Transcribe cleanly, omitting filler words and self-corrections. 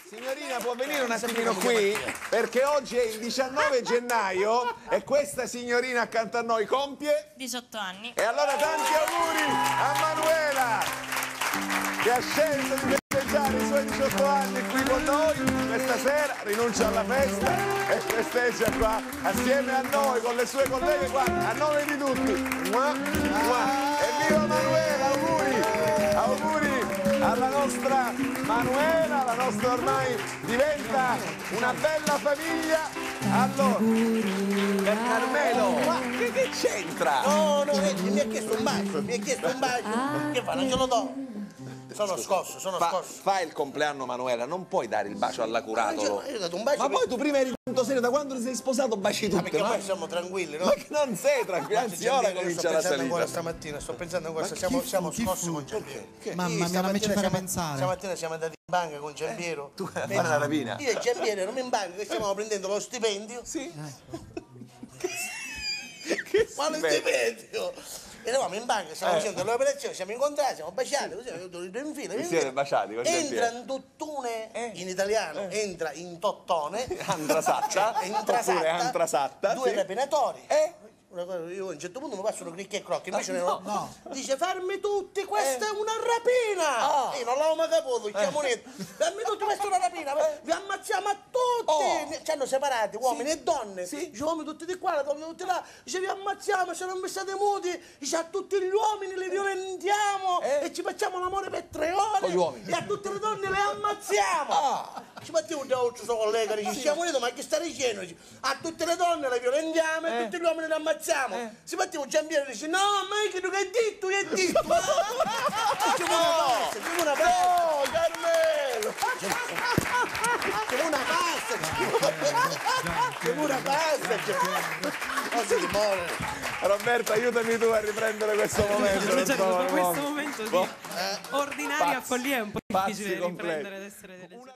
Signorina, può venire un attimino qui? Perché oggi è il 19 gennaio e questa signorina accanto a noi compie 18 anni. E allora tanti auguri a Manuela, che ha scelto di festeggiare i suoi 18 anni qui con noi questa sera, rinuncia alla festa e festeggia qua assieme a noi con le sue colleghe qua, a nome di tutti. Evviva Manuela, auguri alla nostra Manuela, la nostra ormai diventa una bella famiglia. Allora, per Carmelo, ma che c'entra? No, mi ha chiesto un bacio, Che fa? Non ce lo do. Sono scosso. Fa il compleanno Manuela, non puoi dare il bacio alla curato. Io ho dato un bacio. Ma poi tu prima eri tutto serio, da quando ti sei sposato baci tutte, perché poi siamo tranquilli, no? Ma che non sei tranquillo, anzi ora comincia la salita. Ancora stamattina, sto pensando ancora, siamo scossi con Giampiero. Mamma mia, non mi ci fare pensare. Stamattina siamo andati in banca con Giampiero. Tu a fare la rapina? Io e Giampiero eravamo in banca che stavamo prendendo lo stipendio. Sì. Ma lo stipendio? Eravamo in banca, stavamo facendo le operazioni, siamo incontrati, siamo baciati, così in fila. Vi siete baciati con Entra in tottone, in italiano, entra in tottone. Oppure antrasatta. Due rapinatori. Io a un certo punto mi passano cricchi e crocchi, invece no. Dice farmi tutti, questa è una rapina! Io non l'avevo mai capito, chiamo netto. Farmi tutti, questa è una rapina, vi ammazziamo a tutti! Ci hanno separati, uomini e donne. Dice uomini tutti di qua, le donne tutti là. Dice vi ammazziamo, se non vi state muti. Dice a tutti gli uomini li violentiamo e ci facciamo l'amore per 3 ore. Con gli uomini. E a tutte le donne le ammazziamo. Ci battiamo da un suo collega, dice siamo uniti, ma che sta dicendo? Dice, a tutte le donne le violentiamo e a tutti gli uomini le ammazziamo. Si battiamo Giampiero e dice no, ma che tu che hai detto? Facciamo una pasta, Oh, Carmelo! facciamo una pasta. Cosa di buono. Roberto, aiutami tu a riprendere questo momento. Questo momento di ordinaria follia è un po' difficile riprendere ad essere delle